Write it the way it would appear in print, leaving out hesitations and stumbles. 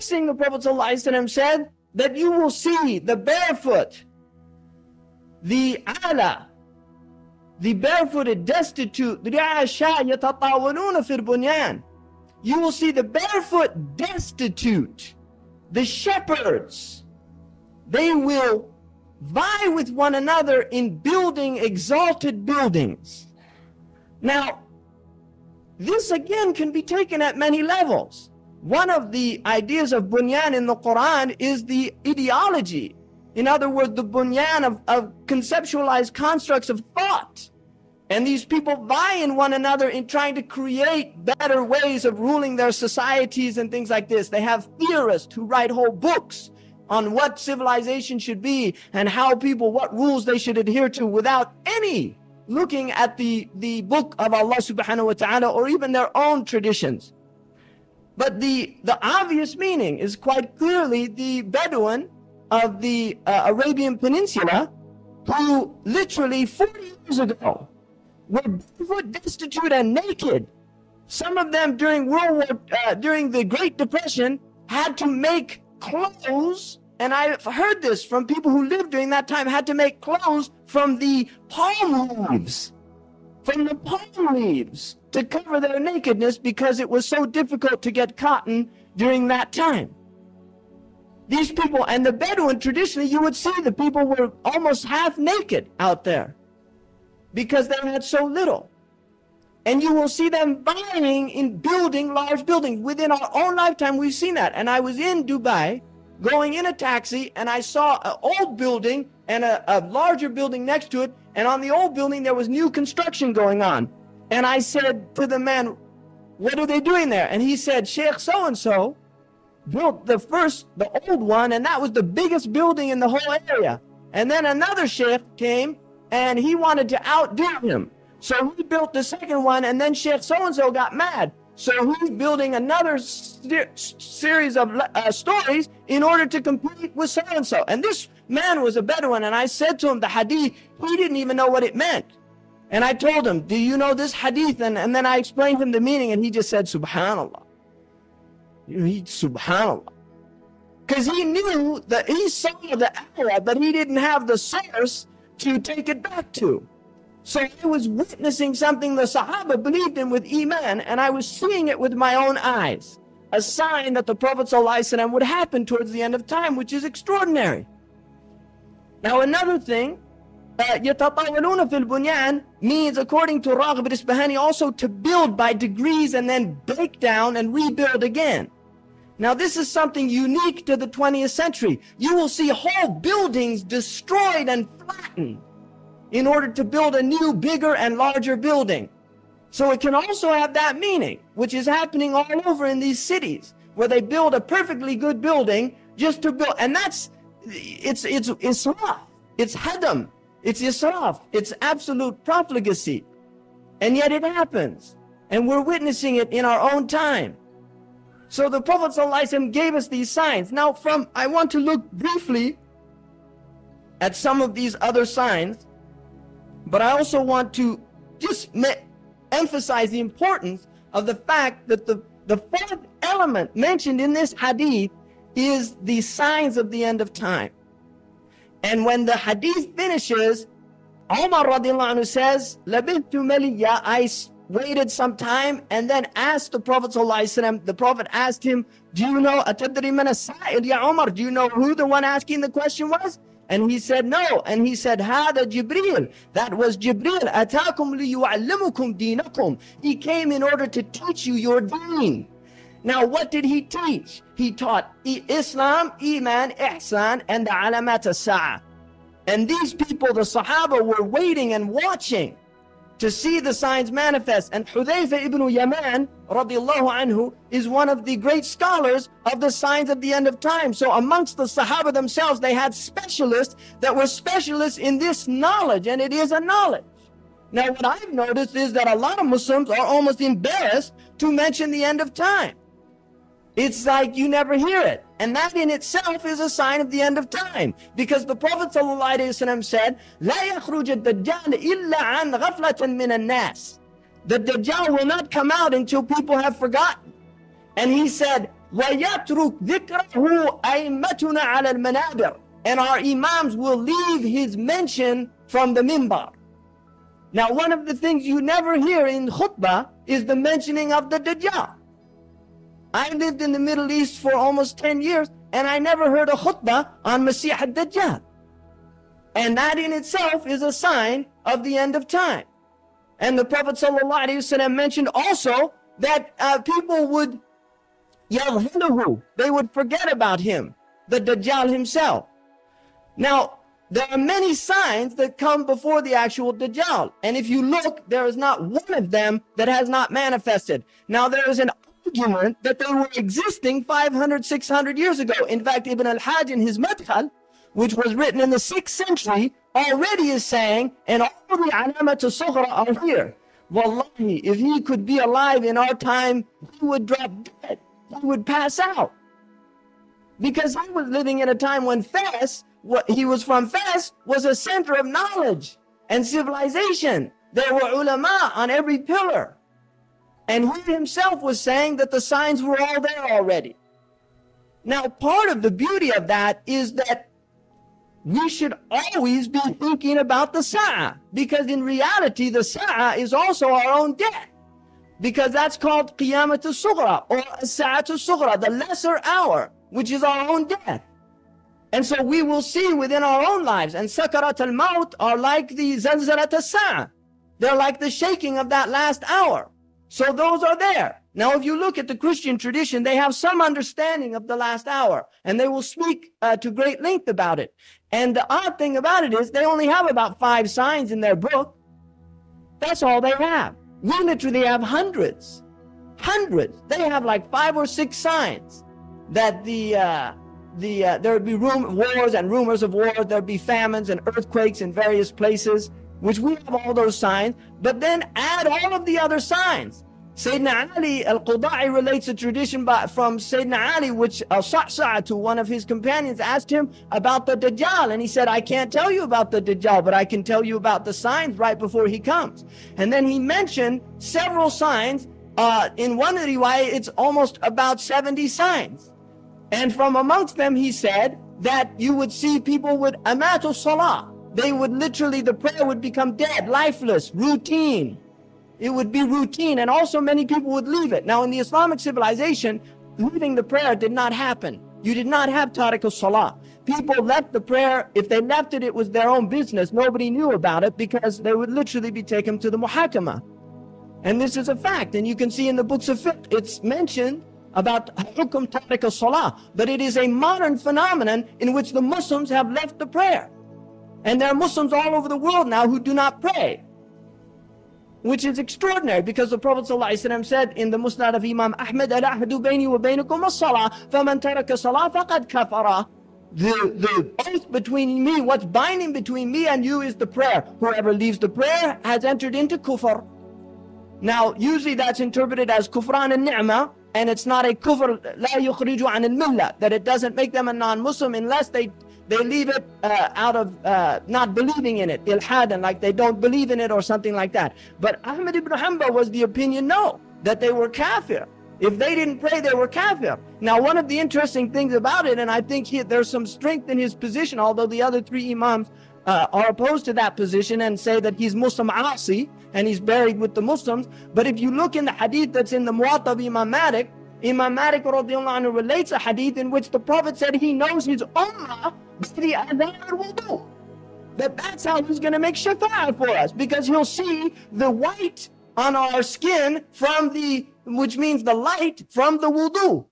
next thing the Prophet ﷺ said, that you will see the barefoot, the ala, the barefooted, destitute, you will see the barefoot, destitute, the shepherds. They will vie with one another in building exalted buildings. Now, this again can be taken at many levels. One of the ideas of bunyan in the Quran is the ideology. In other words, the bunyan of conceptualized constructs of thought. And these people vie in one another in trying to create better ways of ruling their societies and things like this. They have theorists who write whole books on what civilization should be and how people, what rules they should adhere to without any looking at the book of Allah subhanahu wa ta'ala or even their own traditions. But the obvious meaning is quite clearly the Bedouin of the Arabian Peninsula, who literally 40 years ago were barefoot, destitute, and naked. Some of them during during the Great Depression had to make clothes, and I've heard this from people who lived during that time, had to make clothes from the palm leaves. From the palm leaves to cover their nakedness because it was so difficult to get cotton during that time. These people, and the Bedouin, traditionally you would see the people were almost half naked out there because they had so little. And you will see them vying in building large buildings. Within our own lifetime, we've seen that. And I was in Dubai, going in a taxi, and I saw an old building and a larger building next to it. And on the old building, there was new construction going on. And I said to the man, what are they doing there? And he said, Sheikh so-and-so built the old one, and that was the biggest building in the whole area. And then another sheikh came, and he wanted to outdo him. So he built the second one, and then Sheikh so-and-so got mad. So he's building another series of stories in order to compete with so-and-so. And this man was a Bedouin, and I said to him the hadith, he didn't even know what it meant. And I told him, do you know this hadith? And then I explained him the meaning, and he just said, Subhanallah. Subhanallah. Because he knew that he saw the ayah, but he didn't have the source to take it back to. So I was witnessing something the Sahaba believed in with Iman, and I was seeing it with my own eyes. A sign that the Prophet ﷺ would happen towards the end of time, which is extraordinary. Now another thing, يَتَطَاوَلُونَ فِي الْبُنْيَانِ means, according to Raghib al-Isbahani, also to build by degrees and then break down and rebuild again. Now this is something unique to the 20th century. You will see whole buildings destroyed and flattened in order to build a new, bigger and larger building. So it can also have that meaning, which is happening all over in these cities, where they build a perfectly good building just to build, and it's israf, it's hadam, it's israf, it's absolute profligacy. And yet it happens, and we're witnessing it in our own time. So the Prophet ﷺ gave us these signs. Now I want to look briefly at some of these other signs, but I also want to just emphasize the importance of the fact that the fourth element mentioned in this hadith is the signs of the end of time. And when the hadith finishes, Umar radiallahu anhu says, لَبِثْتُ مَلِيًّا, I waited some time and then asked the Prophet ﷺ, the Prophet asked him, do you know, أَتَدْرِ مَنَ السَّائِلِ يَا Umar, do you know who the one asking the question was? And he said, no. And he said, هذا جبريل, that was Jibreel, أتاكم ليعلمكم دينكم. He came in order to teach you your deen. Now what did he teach? He taught Islam, Iman, Ihsan, and the alamat as-sa'a. And these people, the Sahaba, were waiting and watching to see the signs manifest. And Hudhayfa ibn Yaman, radiallahu anhu, is one of the great scholars of the signs of the end of time. So amongst the Sahaba themselves, they had specialists that were specialists in this knowledge, and it is a knowledge. Now what I've noticed is that a lot of Muslims are almost embarrassed to mention the end of time. It's like you never hear it. And that in itself is a sign of the end of time. Because the Prophet ﷺ said, لا يخرج الدجال إلا عن غفلة من الناس. The Dajjal will not come out until people have forgotten. And he said, وَيَتْرُكْ ذِكْرَهُ أَئِمَّتُنَا عَلَى الْمَنَابِرِ. And our imams will leave his mention from the minbar. Now, one of the things you never hear in khutbah is the mentioning of the Dajjal. I lived in the Middle East for almost 10 years, and I never heard a khutbah on Masih al-Dajjal. And that in itself is a sign of the end of time. And the Prophet ﷺ mentioned also that people would yadhhiluhu, they would forget about him, the Dajjal himself. Now, there are many signs that come before the actual Dajjal. And if you look, there is not one of them that has not manifested. Now, there is an argument that they were existing 500, 600 years ago. In fact, Ibn al-Hajj in his Madkhal, which was written in the 6th century, already is saying, and all the alamat al-sughra are here. Wallahi, if he could be alive in our time, he would drop dead. He would pass out. Because he was living in a time when Fes, he was from Fes, was a center of knowledge and civilization. There were ulama on every pillar. And he himself was saying that the signs were all there already. Now, part of the beauty of that is that we should always be thinking about the Sa'ah, because in reality, the Sa'ah is also our own death, because that's called Qiyamat al-Sughra or Sa'at al-Sughra, the lesser hour, which is our own death. And so we will see within our own lives, and Sakarat al-Maut are like the Zalzalat al-Sa'ah. They're like the shaking of that last hour. So those are there. Now, if you look at the Christian tradition, they have some understanding of the last hour, and they will speak to great length about it. And the odd thing about it is they only have about 5 signs in their book. That's all they have. We literally have hundreds. Hundreds. They have like 5 or 6 signs that there would be wars and rumors of wars. There would be famines and earthquakes in various places, which we have all those signs. But then add all of the other signs. Sayyidina Ali al-Quda'i relates a tradition from Sayyidina Ali, which to one of his companions asked him about the Dajjal, and he said, I can't tell you about the Dajjal, but I can tell you about the signs right before he comes. And then he mentioned several signs. In one riwayah, it's almost about 70 signs. And from amongst them, he said that you would see people with amatu salah. They would literally, the prayer would become dead, lifeless, routine. It would be routine, and also many people would leave it. Now, in the Islamic civilization, leaving the prayer did not happen. You did not have tariq al-salah. People left the prayer. If they left it, it was their own business. Nobody knew about it, because they would literally be taken to the muhakama. And this is a fact, and you can see in the books of fiqh, it's mentioned about hukum tariq al-salah. But it is a modern phenomenon in which the Muslims have left the prayer. And there are Muslims all over the world now who do not pray, which is extraordinary, because the Prophet ﷺ said in the Musnad of Imam Ahmad, Al-ahdu bayni wa baynakum as-salah, faman taraka salah faqad kafara. The oath between me, what's binding between me and you is the prayer. Whoever leaves the prayer has entered into kufr. Now, usually that's interpreted as kufran al-ni'mah, and it's not a kufr, la yukhriju an al-millah, that it doesn't make them a non-Muslim unless they leave it out of not believing in it, ilhadan, like they don't believe in it or something like that. But Ahmad ibn Hanbal was the opinion, no, that they were kafir. If they didn't pray, they were kafir. Now, one of the interesting things about it, and I think there's some strength in his position, although the other 3 imams are opposed to that position and say that he's Muslim asi, and he's buried with the Muslims. But if you look in the hadith that's in the Muwatta of Imam Malik radiallahu anhu relates a hadith in which the Prophet said he knows his ummah by the adhan al-wudu. That's how he's going to make shafa'ah for us, because he'll see the white on our skin from which means the light from the wudu.